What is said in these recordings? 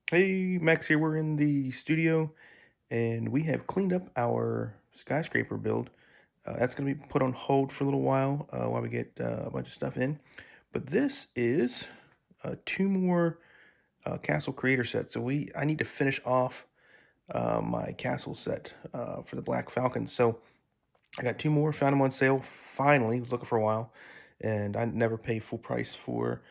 Hey, Max here. We're in the studio and we have cleaned up our skyscraper build. That's going to be put on hold for a little while we get a bunch of stuff in. But this is two more castle creator sets. I need to finish off my castle set for the Black Falcon. So I got two more, found them on sale. Finally, was looking for a while, and I never pay full price for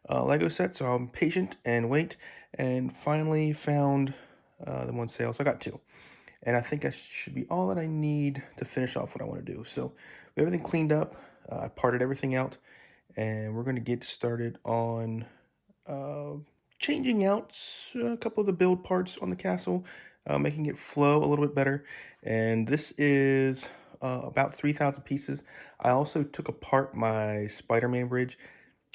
Lego sets, so I'm patient and wait. And finally found them on sale, so I got two. And I think that should be all that I need to finish off what I want to do. So we have everything cleaned up. I parted everything out, and we're going to get started on uh, changing out a couple of the build parts on the castle, making it flow a little bit better. And this is about 3,000 pieces. I also took apart my Spider-Man bridge.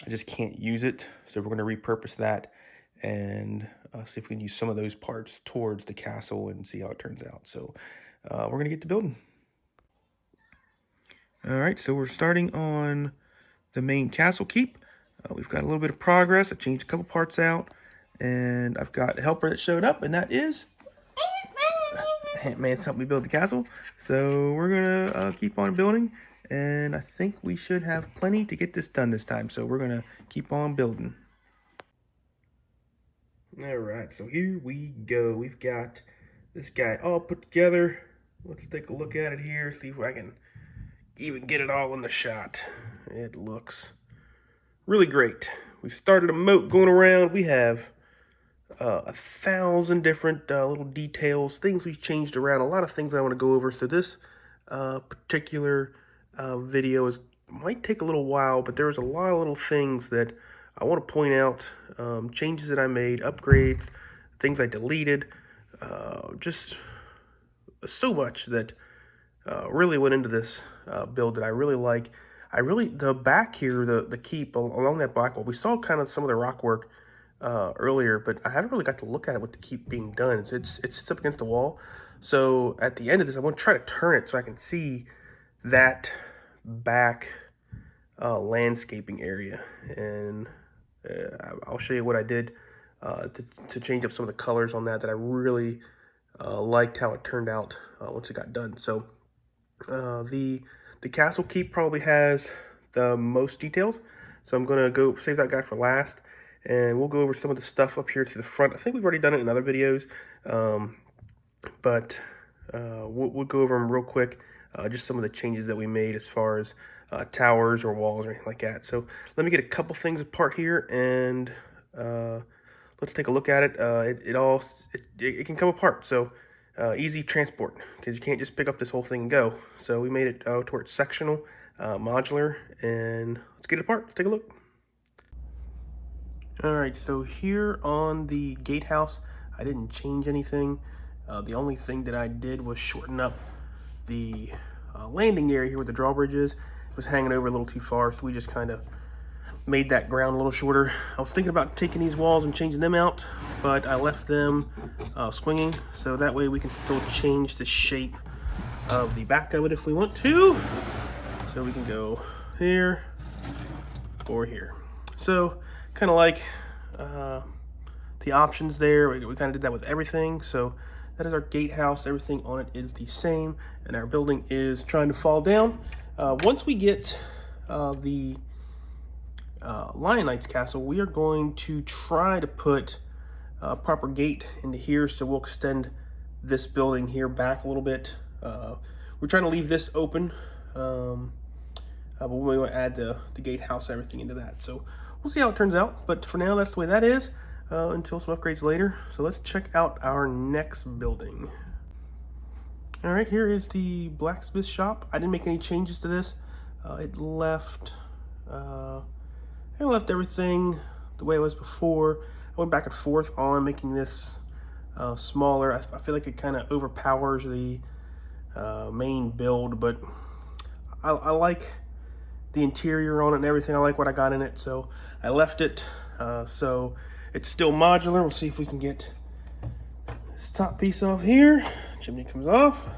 I just can't use it, so we're going to repurpose that and see if we can use some of those parts towards the castle and see how it turns out. So we're going to get to building. All right, so we're starting on the main castle keep. We've got a little bit of progress. I changed a couple parts out, and I've got a helper that showed up, and that is Ant-Man's helped me build the castle. So we're gonna keep on building, and I think we should have plenty to get this done this time. So we're gonna keep on building. All right, so here we go. We've got this guy all put together. Let's take a look at it here, see if I can even get it all in the shot. It looks really great. We've started a moat going around. We have 1,000 different little details, things we've changed around, a lot of things I want to go over. So this particular video might take a little while, but there's a lot of little things that I want to point out, changes that I made, upgrades, things I deleted, just so much that really went into this build that I really like. The back here, the keep along that black wall, we saw kind of some of the rock work earlier, but I haven't really got to look at it with the keep being done. It sits up against the wall. So at the end of this, I want to try to turn it so I can see that back landscaping area. And I'll show you what I did to change up some of the colors on that I really liked how it turned out once it got done. So the castle keep probably has the most details. So I'm going to go save that guy for last. And we'll go over some of the stuff up here to the front. I think we've already done it in other videos. But we'll go over them real quick. Just some of the changes that we made as far as towers or walls or anything like that. So let me get a couple things apart here and let's take a look at it. It can come apart. So easy transport, because you can't just pick up this whole thing and go. So we made it towards sectional, modular, and let's get it apart. Let's take a look. All right, so here on the gatehouse, I didn't change anything. The only thing that I did was shorten up the landing area here where the drawbridge is. It was hanging over a little too far, so we just kind of made that ground a little shorter. I was thinking about taking these walls and changing them out, but I left them swinging, so that way we can still change the shape of the back of it if we want to. So we can go here or here. So kind of like the options there. We kind of did that with everything. So that is our gatehouse. Everything on it is the same, and our building is trying to fall down. Once we get the Lion Knight's castle, we are going to try to put a proper gate into here, so we'll extend this building here back a little bit. We're trying to leave this open, but we want to add the gatehouse and everything into that. So we'll see how it turns out, but for now, that's the way that is until some upgrades later. So let's check out our next building. All right, here is the Blacksmith Shop. I didn't make any changes to this. It left everything the way it was before. I went back and forth on making this smaller. I feel like it kind of overpowers the main build, but I like the interior on it and everything. I like what I got in it, so I left it. So it's still modular. We'll see if we can get this top piece off here. Chimney comes off,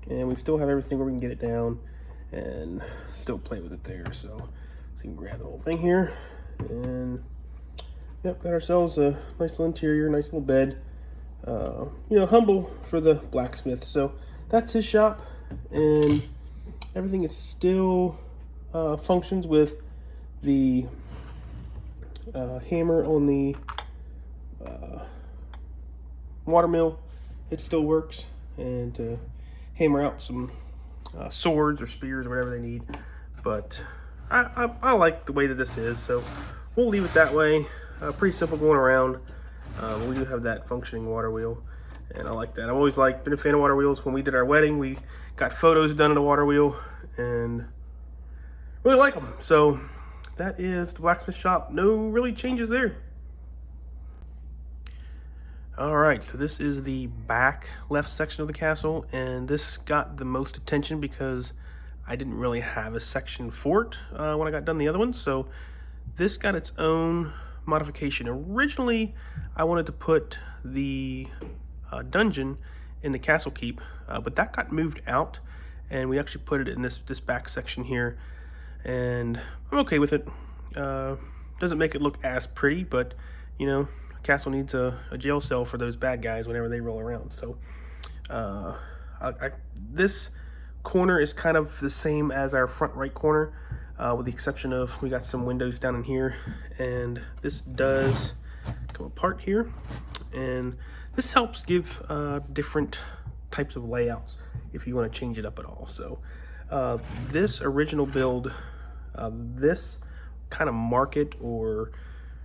and we still have everything where we can get it down and still play with it there. So we can grab the whole thing here and Yep, got ourselves a nice little interior, nice little bed. Humble for the blacksmith. So that's his shop, and everything is still functions with the hammer on the water mill. It still works, and to hammer out some swords or spears or whatever they need. But I like the way that this is, so we'll leave it that way. Pretty simple going around. We do have that functioning water wheel, and I like that. I've always been a fan of water wheels. When we did our wedding, we got photos done in a water wheel, and really like them. So that is the blacksmith shop. No really changes there. All right, so this is the back left section of the castle, and this got the most attention because I didn't really have a section for it when I got done the other one. So this got its own modification. Originally, I wanted to put the dungeon in the castle keep, but that got moved out, and we actually put it in this back section here, and I'm okay with it. Doesn't make it look as pretty, but castle needs a jail cell for those bad guys whenever they roll around. So this corner is kind of the same as our front right corner, with the exception of we got some windows down in here, and this does come apart here, and this helps give different types of layouts if you want to change it up at all. So this original build, this kind of market or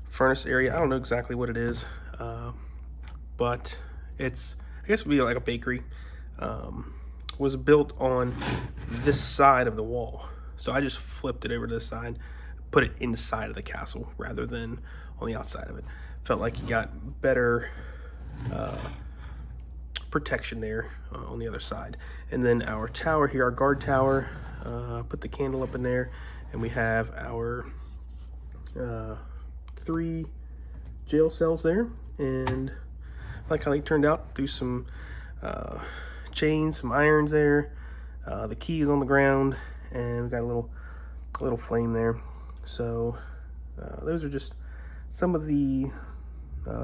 furnace area, I don't know exactly what it is, but I guess it would be like a bakery, was built on this side of the wall. So I just flipped it over to this side, put it inside of the castle rather than on the outside of it. Felt like you got better protection there on the other side. And then our tower here, our guard tower, put the candle up in there, and we have our 3 jail cells there, and I like how they turned out. Threw some chains, some irons there, the keys on the ground, and we got a little flame there. So those are just some of the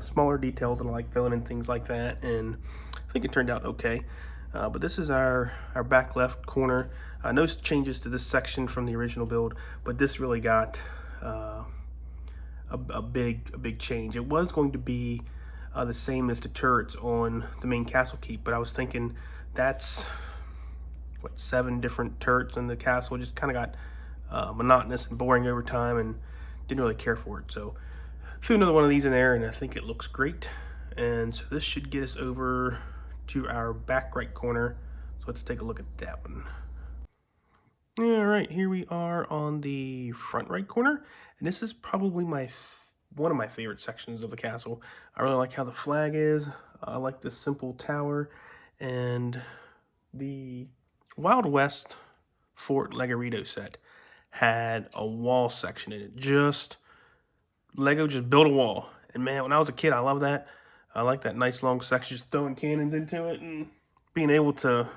smaller details that I like throwing in things like that, and I think it turned out okay. But this is our back left corner. No changes to this section from the original build, but this really got a big change. It was going to be the same as the turrets on the main castle keep, but I was thinking that's 7 different turrets in the castle. It just kind of got monotonous and boring over time, and didn't really care for it. So threw another one of these in there, and I think it looks great. And so this should get us over to our back right corner. So let's take a look at that one. All right, here we are on the front right corner, and this is probably one of my favorite sections of the castle. I really like how the flag is. I like this simple tower, and the Wild West Fort Legorito set had a wall section in it. Lego just built a wall, and man, when I was a kid, I loved that. I like that nice long section, just throwing cannons into it and being able to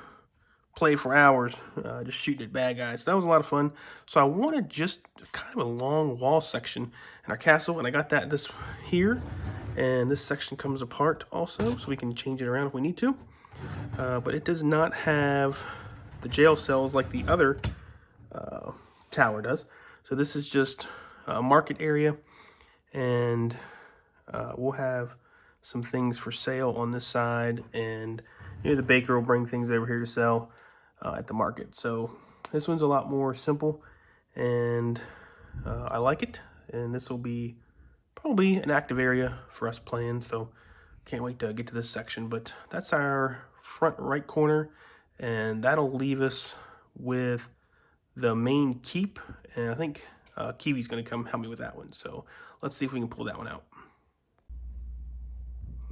play for hours, just shooting at bad guys. So that was a lot of fun. So I wanted just kind of a long wall section in our castle, and I got this here, and this section comes apart also, so we can change it around if we need to. But it does not have the jail cells like the other tower does. So this is just a market area, and we'll have some things for sale on this side, and the baker will bring things over here to sell at the market. So this one's a lot more simple, and I like it, and this will be probably an active area for us playing, so can't wait to get to this section. But that's our front right corner, and that'll leave us with the main keep, and I think Kiwi's going to come help me with that one. So let's see if we can pull that one out.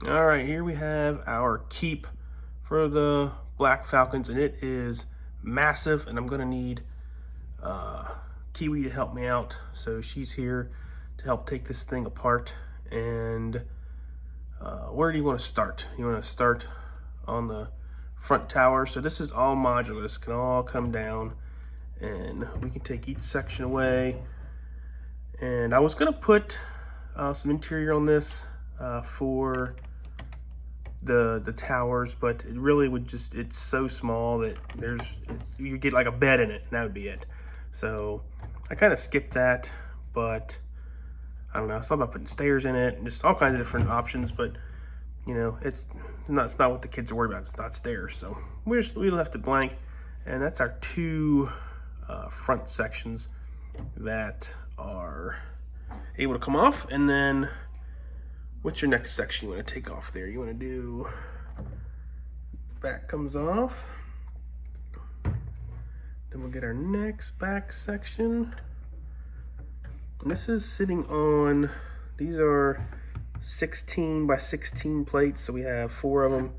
All right, here we have our keep for the Black Falcons, and it is massive, and I'm going to need Kiwi to help me out. So she's here to help take this thing apart. And where do you want to start? You want to start on the front tower. So this is all modular. This can all come down, and we can take each section away. And I was going to put some interior on this for the towers, but it really would just, it's so small that you get like a bed in it, and that would be it. So I kind of skipped that, but I don't know. I thought about putting stairs in it and just all kinds of different options, but you know, it's not what the kids are worried about. It's not stairs, so we left it blank, and that's our two front sections that are able to come off. And then what's your next section you want to take off there? You want to do back comes off. Then we'll get our next back section. And this is sitting on, these are 16 by 16 plates, so we have 4 of them.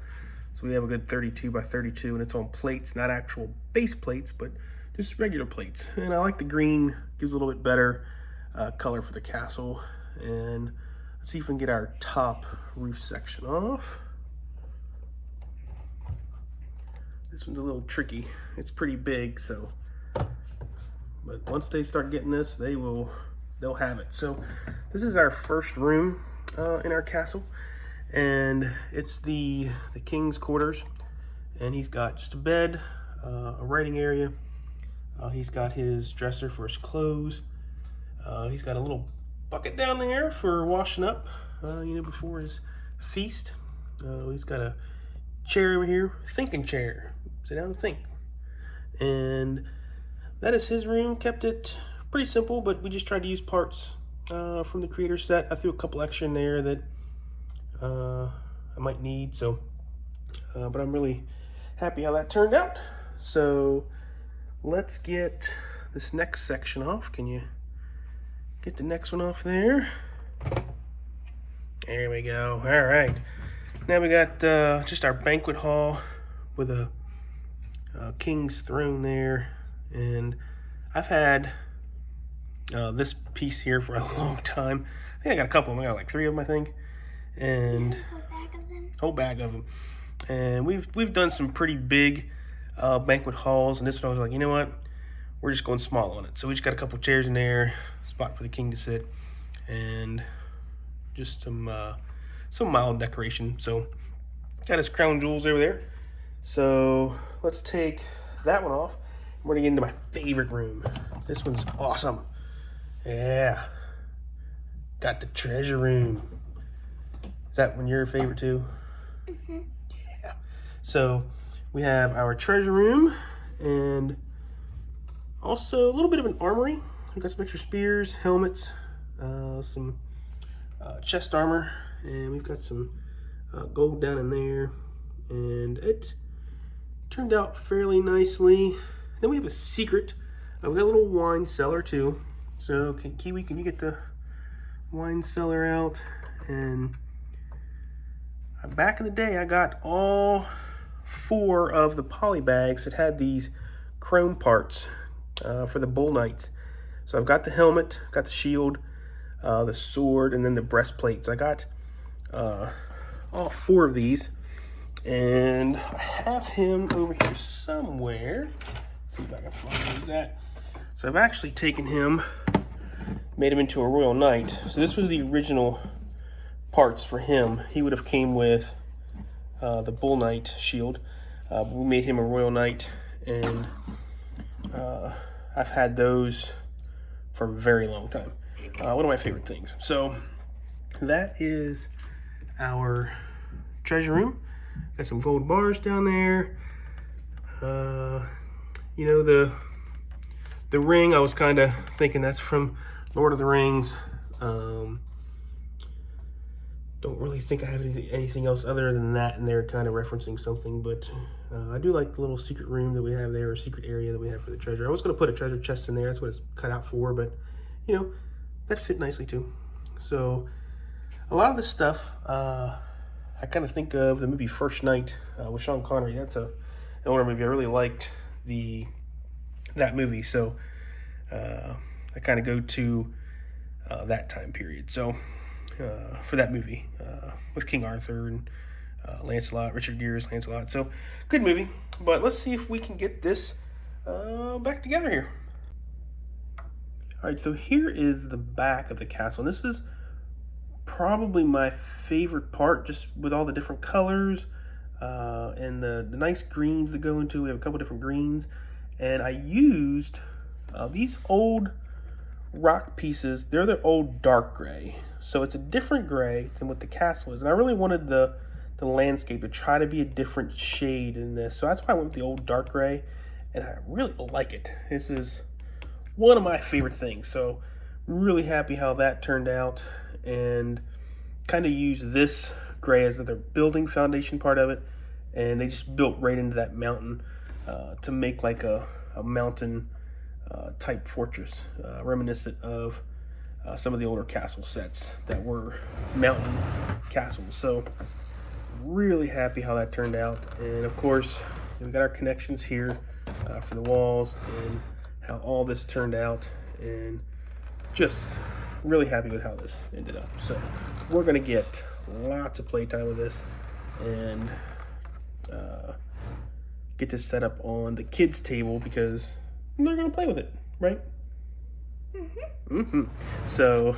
So we have a good 32 by 32, and it's on plates, not actual base plates, but just regular plates. And I like the green, gives a little bit better color for the castle. And let's see if we can get our top roof section off. This one's a little tricky. It's pretty big, so, but once they start getting this, they'll have it. So this is our first room in our castle, and it's the king's quarters. And he's got just a bed, a writing area. He's got his dresser for his clothes. He's got a little bucket down there for washing up, you know, before his feast. He's got a chair over here, thinking chair. Sit down and think. And that is his room. Kept it pretty simple, but we just tried to use parts from the creator set. I threw a couple extra in there that I might need. So, but I'm really happy how that turned out. So let's get this next section off. Can you get the next one off there? There we go. All right. Now we got just our banquet hall with a king's throne there. And I've had this piece here for a long time. I think I got a couple of them. I got like 3 of them, I think. And whole bag of them. And we've done some pretty big banquet halls, and this one I was like, you know what? We're just going small on it. So we just got a couple chairs in there, spot for the king to sit, and just some mild decoration. So got his crown jewels over there. So let's take that one off. We're gonna get into my favorite room. This one's awesome. Yeah. Got the treasure room. Is that one your favorite too? Mm-hmm. Yeah. So we have our treasure room, and also a little bit of an armory. We've got some extra spears, helmets, some chest armor, and we've got some gold down in there. And it turned out fairly nicely. Then we have a secret. We got a little wine cellar too. So Kiwi, can you get the wine cellar out? And back in the day, I got all 4 of the poly bags that had these chrome parts for the bull knights. So I've got the helmet, got the shield, the sword, and then the breastplates. I got all 4 of these, and I have him over here somewhere. See if I can find where he's at. So I've actually taken him, made him into a royal knight. So this was the original parts for him. He would have came with the bull knight shield. We made him a royal knight, and I've had those for a very long time. One of my favorite things. So that is our treasure room. Got some gold bars down there. You know, the ring, I was kind of thinking that's from Lord of the Rings. Don't really think I have anything else other than that in there, kind of referencing something, but I do like the little secret room that we have there, or secret area that we have for the treasure. I was going to put a treasure chest in there. That's what it's cut out for, but you know, that fit nicely too. So a lot of this stuff, I kind of think of the movie First Night with Sean Connery. That's an older movie. I really liked that movie, so I kind of go to that time period. So for that movie with King Arthur and Lancelot, Richard Gere's Lancelot. So good movie, but let's see if we can get this back together here. All right, so here is the back of the castle. And this is probably my favorite part, just with all the different colors and the nice greens that go into it. We have a couple different greens. And I used these old rock pieces. They're the old dark gray. So it's a different gray than what the castle is. And I really wanted the landscape to try to be a different shade in this. So that's why I went with the old dark gray. And I really like it. This is one of my favorite things. So really happy how that turned out. And kind of used this gray as their building foundation part of it. And they just built right into that mountain to make like a mountain type fortress, reminiscent of some of the older castle sets that were mountain castles. So really happy how that turned out. And of course, we've got our connections here for the walls and how all this turned out, and just really happy with how this ended up. So we're gonna get lots of playtime with this and get this set up on the kids' table because they're gonna play with it, right? So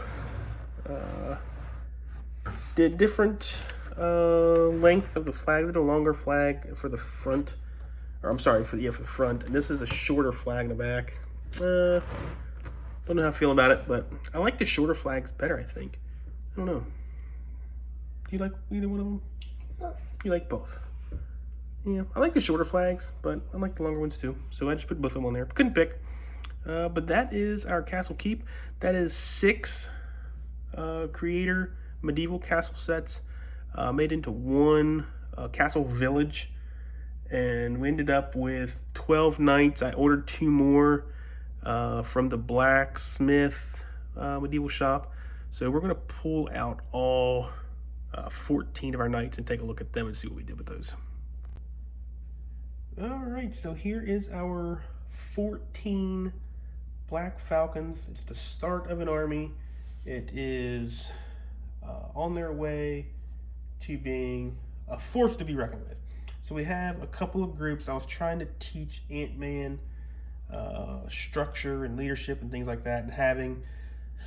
did different length of the flag. Did a longer flag for the front, or I'm sorry, for the front, and this is a shorter flag in the back. Don't know how I feel about it, but I like the shorter flags better, I think. I don't know. Do you like either one of them? You like both? Yeah, I like the shorter flags, but I like the longer ones too. So I just put both of them on there. Couldn't pick. But that is our castle keep. That is 6 creator medieval castle sets made into one castle village. And we ended up with 12 knights. I ordered 2 more from the Blacksmith medieval shop. So we're going to pull out all 14 of our knights and take a look at them and see what we did with those. All right, so here is our 14 Black Falcons. It's the start of an army. It is on their way to being a force to be reckoned with. So we have a couple of groups. I was trying to teach Ant-Man structure and leadership and things like that, and having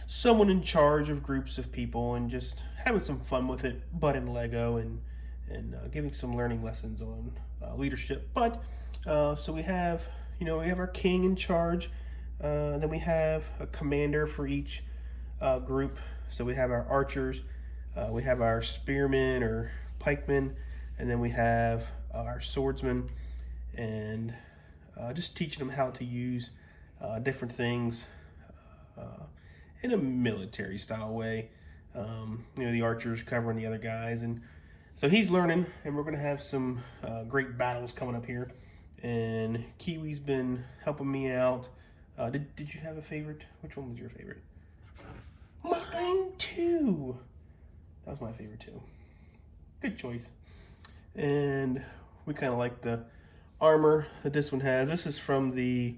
someone in charge of groups of people and just having some fun with it, but in Lego, and giving some learning lessons on leadership. But so we have our king in charge. Then we have a commander for each group. So we have our archers, we have our spearmen or pikemen, and then we have our swordsmen, and just teaching them how to use different things in a military style way. The archers covering the other guys, and so he's learning, and we're going to have some great battles coming up here. And Kiwi's been helping me out. Did you have a favorite? Which one was your favorite? Mine too. That was my favorite too. Good choice. And we kind of like the armor that this one has. This is from the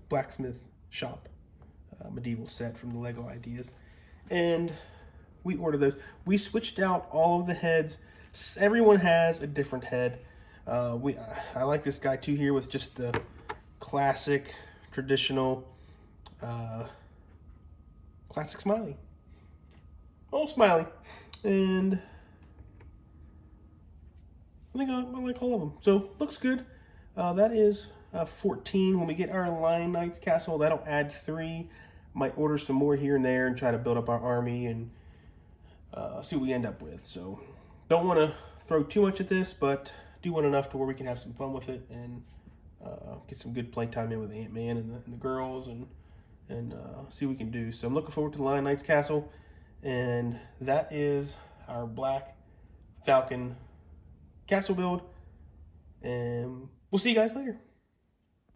Blacksmith Shop medieval set from the Lego Ideas. And we ordered those. We switched out all of the heads. Everyone has a different head. I like this guy too here with just the classic, traditional, classic smiley. Oh, smiley. And I think I like all of them. So, looks good. That is 14. When we get our Lion Knights castle, that'll add 3. Might order some more here and there and try to build up our army and see what we end up with. So, don't want to throw too much at this, but do want enough to where we can have some fun with it and get some good playtime in with Ant-Man and the girls and see what we can do. So I'm looking forward to the Lion Knights castle, and that is our Black Falcon castle build, and we'll see you guys later.